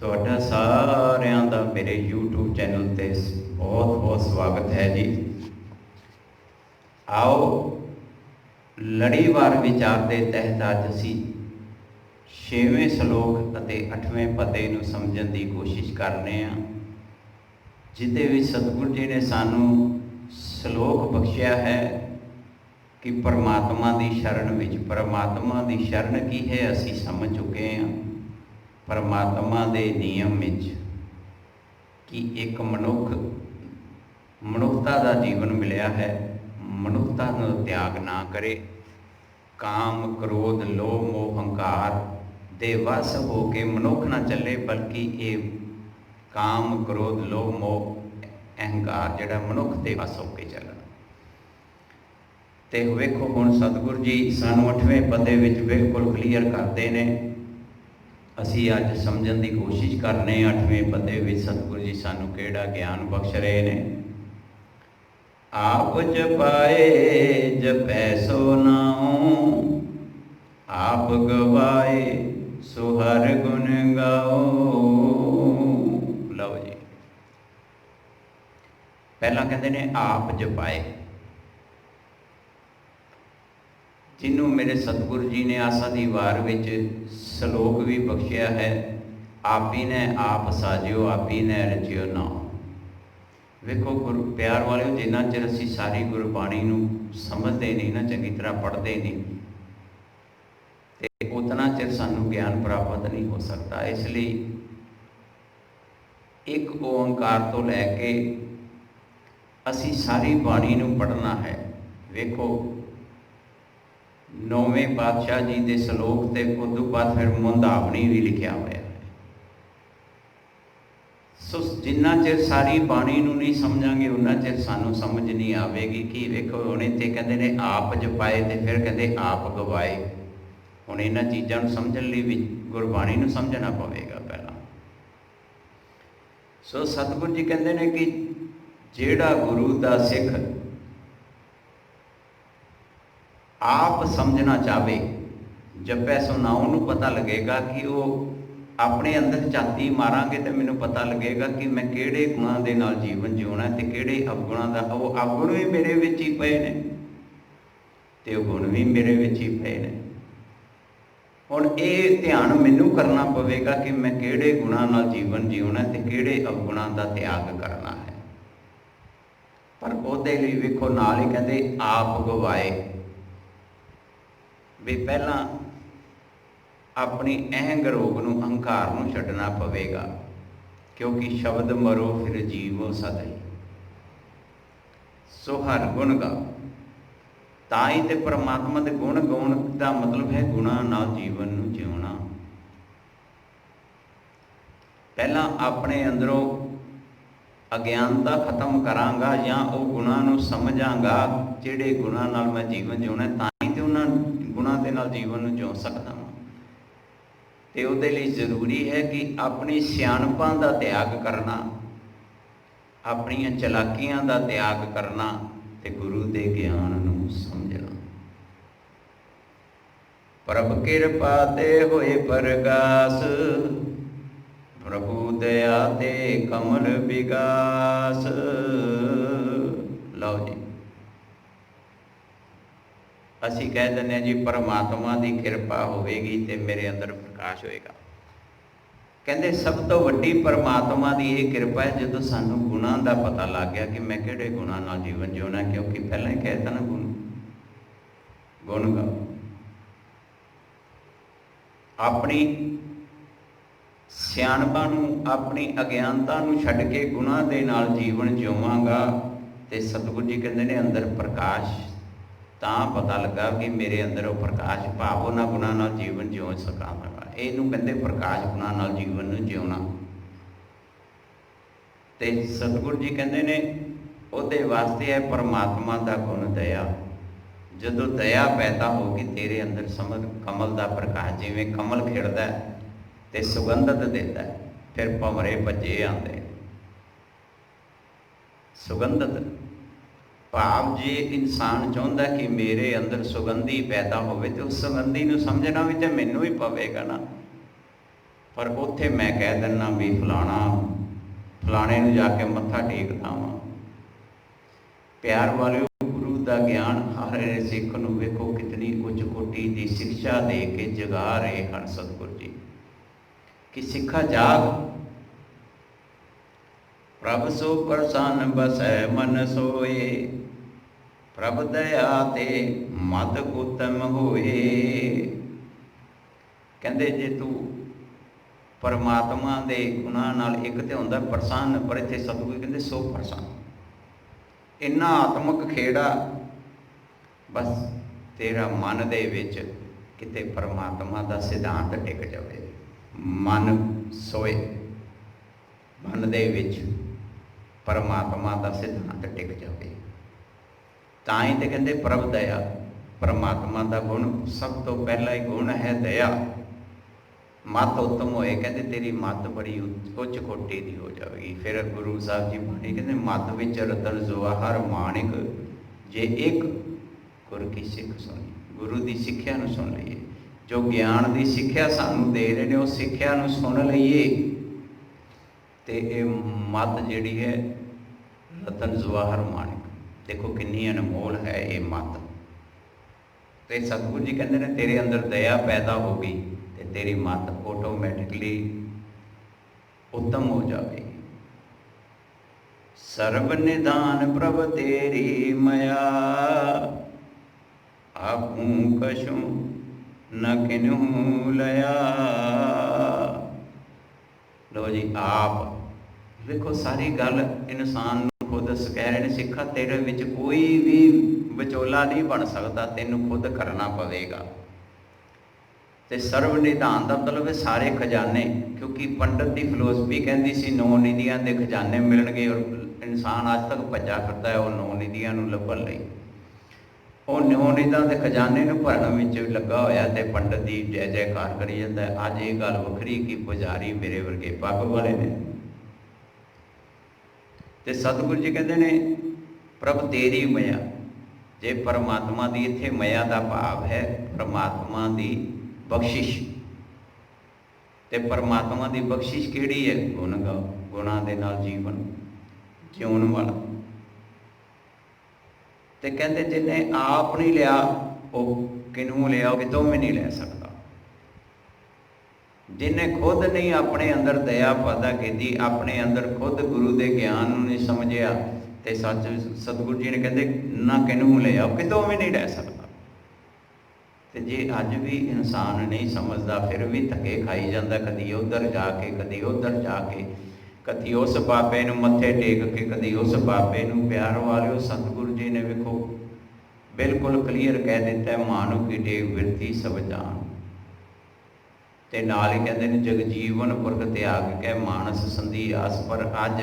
ਤੁਹਾਡਾ ਸਾਰਿਆਂ ਦਾ ਮੇਰੇ YouTube ਚੈਨਲ ਤੇ ਬਹੁਤ ਬਹੁਤ ਸਵਾਗਤ ਹੈ ਜੀ। ਆਓ ਲੜੀਵਾਰ ਵਿਚਾਰ ਦੇ ਤਹਿਤ ਅੱਜ ਅਸੀਂ 6ਵੇਂ ਸ਼ਲੋਕ ਅਤੇ 8ਵੇਂ ਪਦੇ ਨੂੰ ਸਮਝਣ ਦੀ ਕੋਸ਼ਿਸ਼ ਕਰਨੇ ਹਾਂ, ਜਿਹਦੇ ਵਿੱਚ ਸਤਿਗੁਰੂ ਜੀ ਨੇ ਸਾਨੂੰ ਸ਼ਲੋਕ ਬਖਸ਼ਿਆ ਹੈ ਕਿ ਪਰਮਾਤਮਾ ਦੀ ਸ਼ਰਨ ਵਿੱਚ। ਪਰਮਾਤਮਾ ਦੀ ਸ਼ਰਨ ਕੀ ਹੈ ਅਸੀਂ ਸਮਝ ਚੁੱਕੇ ਹਾਂ। ਪਰਮਾਤਮਾ ਦੇ ਨਿਯਮ ਵਿੱਚ ਕਿ ਇੱਕ ਮਨੁੱਖਤਾ ਦਾ ਜੀਵਨ ਮਿਲਿਆ ਹੈ, ਮਨੁੱਖਤਾ ਨੂੰ ਤਿਆਗ ਨਾ ਕਰੇ, ਕਾਮ ਕ੍ਰੋਧ ਲੋਭ ਮੋਹ ਹੰਕਾਰ ਦੇ ਵਸ ਹੋ ਕੇ ਮਨੁੱਖ ਨਾ ਚੱਲੇ, ਬਲਕਿ ਇਹ ਕਾਮ ਕ੍ਰੋਧ ਲੋਭ ਮੋਹ ਅਹੰਕਾਰ ਜਿਹੜਾ ਮਨੁੱਖ ਦੇ ਵਸ ਹੋ ਕੇ ਚੱਲਣ। ਤੇ ਵੇਖੋ ਹੁਣ ਸਤਿਗੁਰੂ ਜੀ ਸਾਨੂੰ 8ਵੇਂ ਪਦੇ ਵਿੱਚ ਬਿਲਕੁਲ ਕਲੀਅਰ ਕਰਦੇ ਨੇ। ਅਸੀਂ ਅੱਜ ਸਮਝਣ ਦੀ ਕੋਸ਼ਿਸ਼ ਕਰਨੇ 8ਵੇਂ ਪਦੇ ਵਿੱਚ ਸਤਿਗੁਰੂ ਜੀ ਸਾਨੂੰ ਕਿਹੜਾ ਗਿਆਨ ਬਖਸ਼ ਰਹੇ ਨੇ। ਆਪ ਜਪਾਏ ਜਪੈ ਸੋ ਨਾਉ, ਆਪ ਗਵਾਏ ਸੋ ਹਰਿ ਗੁਣ ਗਾਓ। ਲਓ ਜੀ, ਪਹਿਲਾਂ ਕਹਿੰਦੇ ਨੇ ਆਪ ਜਪਾਏ। ਜਿਹਨੂੰ ਮੇਰੇ ਸਤਿਗੁਰੂ ਜੀ ਨੇ ਆਸਾ ਦੀ ਵਾਰ ਵਿੱਚ ਸ਼ਲੋਕ ਵੀ ਬਖਸ਼ਿਆ ਹੈ, ਆਪੀ ਨੇ ਆਪ ਸਾਜਿਓ ਆਪੀ ਨੇ ਰਚਿਓ ਨਾਉ। ਵੇਖੋ ਗੁਰੂ ਪਿਆਰ ਵਾਲਿਓ, ਜਿੰਨਾ ਚਿਰ ਅਸੀਂ ਸਾਰੀ ਗੁਰਬਾਣੀ ਨੂੰ ਸਮਝਦੇ ਨਹੀਂ ਨਾ, ਚੰਗੀ ਤਰ੍ਹਾਂ ਪੜ੍ਹਦੇ ਨਹੀਂ, ਤੇ ਉਤਨਾ ਚਿਰ ਸਾਨੂੰ ਗਿਆਨ ਪ੍ਰਾਪਤ ਨਹੀਂ ਹੋ ਸਕਦਾ। ਇਸ ਲਈ ਇੱਕ ਓਂਕਾਰ ਤੋਂ ਲੈ ਕੇ ਅਸੀਂ ਸਾਰੀ ਬਾਣੀ ਨੂੰ ਪੜ੍ਹਨਾ ਹੈ। ਵੇਖੋ 9ਵੇਂ ਪਾਤਸ਼ਾਹ ਜੀ ਦੇ ਸ਼ਲੋਕ ਤੇ ਉਦੋਂ ਬਾਅਦ ਫਿਰ ਮੁੰਦਾਵਣੀ ਵੀ ਲਿਖਿਆ ਹੋਇਆ ਹੈ। ਸੋ ਜਿੰਨਾ ਚਿਰ ਸਾਰੀ ਬਾਣੀ ਨੂੰ ਨਹੀਂ ਸਮਝਾਂਗੇ ਉਹਨਾਂ ਚਿਰ ਸਾਨੂੰ ਸਮਝ ਨਹੀਂ ਆਵੇਗੀ। ਕਿ ਵੇਖੋ ਹੁਣ ਇੱਥੇ ਕਹਿੰਦੇ ਨੇ ਆਪ ਜਪਾਏ ਤੇ ਫਿਰ ਕਹਿੰਦੇ ਆਪ ਗਵਾਏ। ਹੁਣ ਇਹਨਾਂ ਚੀਜ਼ਾਂ ਨੂੰ ਸਮਝਣ ਲਈ ਵੀ ਗੁਰਬਾਣੀ ਨੂੰ ਸਮਝਣਾ ਪਵੇਗਾ ਪਹਿਲਾਂ। ਸੋ ਸਤਿਗੁਰੂ ਜੀ ਕਹਿੰਦੇ ਨੇ ਕਿ ਜਿਹੜਾ ਗੁਰੂ ਦਾ ਸਿੱਖ ਆਪ ਸਮਝਣਾ ਚਾਹਵੇ, ਜਪੈ ਸੋ ਨਾਉ ਨੂੰ ਪਤਾ ਲੱਗੇਗਾ ਕਿ ਉਹ ਆਪਣੇ ਅੰਦਰ ਝਾਤੀ ਮਾਰਾਂਗੇ ਤੇ ਮੈਨੂੰ ਪਤਾ ਲੱਗੇਗਾ ਕਿ ਮੈਂ ਕਿਹੜੇ ਗੁਣਾਂ ਦੇ ਨਾਲ ਜੀਵਨ ਜਿਉਣਾ ਤੇ ਕਿਹੜੇ ਅਵਗੁਣਾਂ ਦਾ। ਉਹ ਅਵਗੁਣ ਵੀ ਮੇਰੇ ਵਿੱਚ ਹੀ ਪਏ ਨੇ ਤੇ ਉਹ ਗੁਣ ਵੀ ਮੇਰੇ ਵਿੱਚ ਹੀ ਪਏ ਨੇ। ਹੁਣ ਇਹ ਧਿਆਨ ਮੈਨੂੰ ਕਰਨਾ ਪਵੇਗਾ ਕਿ ਮੈਂ ਕਿਹੜੇ ਗੁਣਾਂ ਨਾਲ ਜੀਵਨ ਜਿਉਣਾ ਤੇ ਕਿਹੜੇ ਅਵਗੁਣਾਂ ਦਾ ਤਿਆਗ ਕਰਨਾ ਹੈ। ਪਰ ਉਹਦੇ ਲਈ ਵੇਖੋ ਨਾਲ ਹੀ ਕਹਿੰਦੇ ਆਪ ਗਵਾਏ, ਵੀ ਪਹਿਲਾਂ ਆਪਣੀ ਅਹੰਗ ਰੋਗ ਨੂੰ, ਅਹੰਕਾਰ ਨੂੰ ਛੱਡਣਾ ਪਵੇਗਾ। ਕਿਉਂਕਿ ਸ਼ਬਦ ਮਰੋ ਫਿਰ ਜੀਵੋ ਸਦਾ, ਸੋ ਹਰ ਗੁਣ ਗਾਓ। ਤਾਂ ਹੀ ਤੇ ਪਰਮਾਤਮਾ ਦੇ ਗੁਣ ਗਾਉਣ ਦਾ ਮਤਲਬ ਹੈ ਗੁਣਾਂ ਨਾਲ ਜੀਵਨ ਨੂੰ ਜਿਉਣਾ। ਪਹਿਲਾਂ ਆਪਣੇ ਅੰਦਰੋਂ ਅਗਿਆਨਤਾ ਖਤਮ ਕਰਾਂਗਾ ਜਾਂ ਉਹ ਗੁਣਾਂ ਨੂੰ ਸਮਝਾਂਗਾ ਜਿਹੜੇ ਗੁਣਾਂ ਨਾਲ ਮੈਂ ਜੀਵਨ ਜਿਉਣਾ, ਤਾਂ ਹੀ ਤੇ ਉਹਨਾਂ ਗੁਣਾਂ ਦੇ ਨਾਲ ਜੀਵਨ ਨੂੰ ਜਿਉ ਸਕਦਾ ਹਾਂ। ਤੇ ਉਹਦੇ ਲਈ ਜ਼ਰੂਰੀ ਹੈ ਕਿ ਆਪਣੀ ਸਿਆਣਪਾਂ ਦਾ ਤਿਆਗ ਕਰਨਾ, ਆਪਣੀਆਂ ਚਲਾਕੀਆਂ ਦਾ ਤਿਆਗ ਕਰਨਾ ਤੇ ਗੁਰੂ ਦੇ ਗਿਆਨ ਨੂੰ ਸਮਝਣਾ। ਪ੍ਰਭ ਕਿਰਪਾ ਤੇ ਹੋਏ ਪ੍ਰਗਾਸ, ਪ੍ਰਭੂ ਦਇਆ ਤੇ ਕਮਲ ਵਿਗਾਸ। ਲਓ ਜੀ, ਅਸੀਂ ਕਹਿ ਦਿੰਦੇ ਹਾਂ ਜੀ ਪਰਮਾਤਮਾ ਦੀ ਕਿਰਪਾ ਹੋਵੇਗੀ ਤੇ ਮੇਰੇ ਅੰਦਰ ਪ੍ਰਕਾਸ਼ ਹੋਏਗਾ। ਕਹਿੰਦੇ ਸਭ ਤੋਂ ਵੱਡੀ ਪਰਮਾਤਮਾ ਦੀ ਇਹ ਕਿਰਪਾ ਹੈ ਜਦੋਂ ਸਾਨੂੰ ਗੁਣਾਂ ਦਾ ਪਤਾ ਲੱਗ ਗਿਆ ਕਿ ਮੈਂ ਕਿਹੜੇ ਗੁਣਾਂ ਨਾਲ ਜੀਵਨ ਜਿਉਣਾ। ਕਿਉਂਕਿ ਪਹਿਲਾਂ ਹੀ ਕਹਿ ਦਿੱਤਾ ਨਾ, ਗੁਣ ਗਾਓ। ਆਪਣੀ ਸਿਆਣਪਾਂ ਨੂੰ, ਆਪਣੀ ਅਗਿਆਨਤਾ ਨੂੰ ਛੱਡ ਕੇ ਗੁਣਾਂ ਦੇ ਨਾਲ ਜੀਵਨ ਜਿਉਵਾਂਗਾ ਤੇ ਸਤਿਗੁਰੂ ਜੀ ਕਹਿੰਦੇ ਨੇ ਅੰਦਰ ਪ੍ਰਕਾਸ਼। ਤਾਂ ਪਤਾ ਲੱਗਾ ਕਿ ਮੇਰੇ ਅੰਦਰ ਉਹ ਪ੍ਰਕਾਸ਼ ਭਾਵ ਉਹਨਾਂ ਗੁਣਾਂ ਨਾਲ ਜੀਵਨ ਜਿਉ ਸਕਾਂਗਾ। ਇਹਨੂੰ ਕਹਿੰਦੇ ਪ੍ਰਕਾਸ਼ ਗੁਣਾਂ ਨਾਲ ਜੀਵਨ ਨੂੰ ਜਿਉਣਾ। ਤੇ ਸਤਿਗੁਰੂ ਜੀ ਕਹਿੰਦੇ ਨੇ ਉਹਦੇ ਵਾਸਤੇ ਹੈ ਪਰਮਾਤਮਾ ਦਾ ਗੁਣ ਦਇਆ। ਜਦੋਂ ਦਇਆ ਪੈਦਾ ਹੋਊਗੀ ਤੇਰੇ ਅੰਦਰ ਸਮਝ ਕਮਲ ਦਾ ਪ੍ਰਕਾਸ਼, ਜਿਵੇਂ ਕਮਲ ਖਿੜਦਾ ਤੇ ਸੁਗੰਧਤ ਦਿੰਦਾ, ਫਿਰ ਭੰਵਰੇ ਭੱਜੇ ਆਉਂਦੇ। ਸੁਗੰਧਤ ਭਾਵ ਜੇ ਇਨਸਾਨ ਚਾਹੁੰਦਾ ਕਿ ਮੇਰੇ ਅੰਦਰ ਸੁਗੰਧੀ ਪੈਦਾ ਹੋਵੇ ਤੇ ਉਸ ਸੁਗੰਧੀ ਨੂੰ ਸਮਝਣਾ ਵੀ ਤੇ ਮੈਨੂੰ ਹੀ ਪਵੇਗਾ ਨਾ। पर उत्थे मैं कह दिना भी फलाणे नूं जाके मत्था टेकदा वां। प्यार वालिओ, गुरु का ज्ञान हर सिख नूं वेखो कितनी उच्च कोटि की शिक्षा दे के जगा रहे हैं सतगुरु जी कि सिखा जाग। प्रभ सो प्रसन्न बसै मन सोए, प्रभ दया ते मत उत्तम होए। कहते जे तू परमात्मा के गुणां नाल एक तो होंदा प्रसन्न, पर इत्थे सतगुरु कहते सो प्रसन्न। इन्ना आत्मक खेड़ा बस तेरा मन दे विच किते परमात्मा का सिद्धांत टिक जाए। मन सोए, मन दे विच परमात्मा का सिद्धांत टिक जाए। ताई तो कहते प्रभ दया, परमात्मा का गुण सब तो पहला ही गुण है दया। मत उत्तम होए, कहते तेरी मत बड़ी उच्च कोटि की हो जाएगी। फिर गुरु साहब जी बाणी कहते मत विच रतन जवाहर माणिक, जे एक गुर की सिख सुनी। गुरु की सिक्ख्या नूं सुन लीए, जो ज्ञान की सिक्ख्या सानू दे रहे हैं, उस सिक्ख्या नूं सुन लीए तो ये मत जिहड़ी है रतन जवाहर माणिक। देखो कितनी अनमोल है ये मत। तो सतगुरु जी कहते हैं तेरे अंदर दया पैदा होगी तो तेरी मत ऑटोमैटिकली उत्तम हो जाएगी। सर्व निधान प्रभ तेरी मया, आपू कछु न किन्हू लया। लो जी, आप देखो सारी गल इंसान खुद कह रहे हैं सिखा तेरे विच कोई भी विचोला नहीं बन सकता, तेनू खुद करना पवेगा। तो सर्व निधान का मतलब है सारे खजाने, क्योंकि पंडित की फिलोसफी कहती सी 9 निधियां के खजाने मिलणगे, और इंसान अज तक भजा फिरदा है वो 9 निधियां नूं लभण लई। वो 9 निधियां के खजाने नूं भरन विच लगा होया ते पंडित की जय जयकार करी जांदा है। अज ये गल वखरी कि पुजारी मेरे वर्गे पग वाले ने। तो सतगुरु जी कहते हैं प्रभ तेरी मया, जे परमात्मा की इत्थे मया का भाव है परमात्मा की बख्शिश। तो परमात्मा की बख्शिश किहड़ी है? गुण गाओ, गुणा दे नाल जीवन जिउण वाला। तो कहते जिन्हें आप नहीं लिया वो किनू लिया, वो कितों भी नहीं लै सकता। जिन्हें खुद नहीं अपने अंदर दया पैदा की, अपने अंदर खुद गुरु के ज्ञान नहीं समझिया, तो सच सतगुरु जी ने कहते ना किनू लिया, वो कितों भी नहीं लै सकता। तो जे अज भी इंसान नहीं समझता, फिर भी धक्के खाई जाता, कदी उधर जाके कदी उधर जाके, कदी उस बाबे नूं मत्थे टेक के कदी उस बाबे नूं। प्यार वालिओ, सतगुरु जी ने वेखो बिल्कुल क्लीयर कह दिता है, मानू की टेक बिरती सब जान। ते नाल ही कहते हैं जगजीवन पुरख त्याग के मानस संधियास। पर अज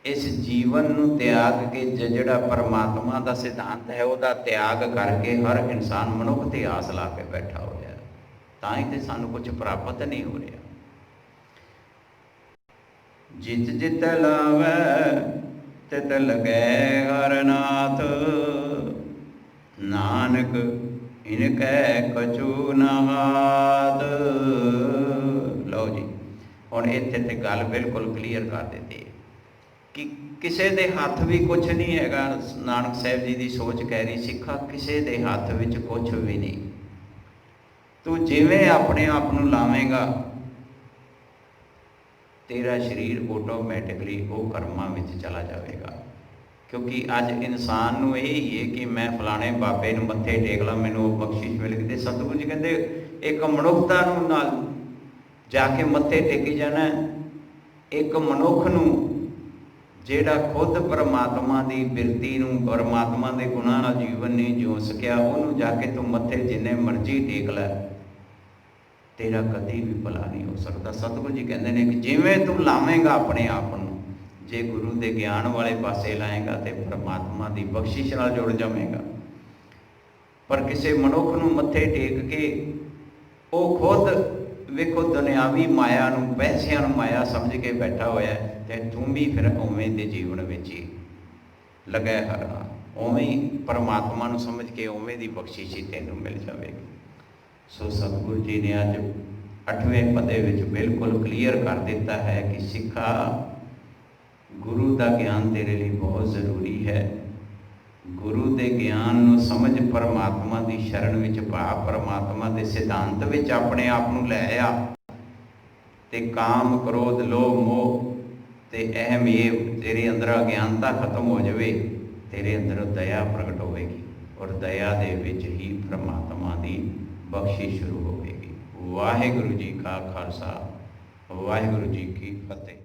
इस जीवन नूं त्याग के जिहड़ा परमात्मा का सिद्धांत है वह त्याग करके हर इंसान मनुख ते आस ला के बैठा हो है, तां ही तो सानू कुछ प्राप्त नहीं हो रहा। जित जित लावै तित लगै हर नाथ, नानक इनकै कछु न हाथ। लो जी, हुण इत्थे ते गल बिल्कुल क्लीयर कर देती है कि किसी के हथ भी कुछ नहीं हैगा। नानक साहब जी की सोच कह रही सिखा किसी के हथ विच कुछ भी नहीं। तू जिवें अपने आप नूं लावेंगा तेरा शरीर ऑटोमैटिकली वो कर्मां विच चला जाएगा। क्योंकि अज इंसान नूं यही है कि मैं फलाने बाबे नूं मत्थे टेक ला, मैनूं बख्शिश मिल गई। सतगुरु जी कहते एक मनुखता नूं नाल जाके मत्थे टेकी जाना, एक मनुख नूं जिहड़ा खुद परमात्मा की बिरती नूं परमात्मा के गुणां नाल जीवन नहीं जिउ सकिया, उहनूं जाके तू मत्थे जिन्ने मर्जी टेक लै, तेरा कभी भी भला नहीं हो सकता। सतगुरु जी कहते हैं कि जिवें तू लावेंगा अपने आप नूं, जे गुरु के ज्ञान वाले पासे लाएगा तो परमात्मा की बख्शिश नाल जुड़ जाएगा। पर किसी मनुख नूं मत्थे टेक के वो खुद वेखो दुनियावी माया नूं पैसिਆਂ नूं माया समझ के बैठा होया है, तो तू भी फिर उवें दे जीवन विच ही लगा हरा, उवें ही परमात्मा नूं समझ के उवें दी बख्शिश ही तैनूं मिल जाएगी। सो सतगुरु जी ने अज 8वें पदे ਵਿੱਚ ਬਿਲਕੁਲ ਕਲੀਅਰ ਕਰ ਦਿੱਤਾ ਹੈ ਕਿ ਸਿੱਖਾ ਗੁਰੂ ਦਾ ਗਿਆਨ ਤੇਰੇ ਲਈ ਬਹੁਤ ਜ਼ਰੂਰੀ ਹੈ। ਗੁਰੂ ਦੇ ਗਿਆਨ ਨੂੰ ਸਮਝ, ਪਰਮਾਤਮਾ ਦੀ ਸ਼ਰਨ ਵਿੱਚ ਪਾ, ਪਰਮਾਤਮਾ ਦੇ ਸਿਧਾਂਤ ਵਿੱਚ ਆਪਣੇ ਆਪ ਨੂੰ ਲੈ ਆ ਤੇ ਕਾਮ, ਕ੍ਰੋਧ, ਲੋਭ, ਮੋਹ ਤੇ ਅਹਮ ਇਹ ਤੇਰੇ ਅੰਦਰ ਅਗਿਆਨਤਾ ਖਤਮ ਹੋ ਜਾਵੇ, ਤੇਰੇ ਅੰਦਰ ਦਇਆ ਪ੍ਰਗਟ ਹੋਵੇਗੀ ਔਰ ਦਇਆ ਦੇ ਵਿੱਚ ਹੀ ਪਰਮਾਤਮਾ ਦੀ ਬਖਸ਼ਿਸ਼ ਸ਼ੁਰੂ ਹੋਵੇਗੀ। ਵਾਹਿਗੁਰੂ ਜੀ ਕਾ ਖਾਲਸਾ, ਵਾਹਿਗੁਰੂ ਜੀ ਕੀ ਫਤਿਹ।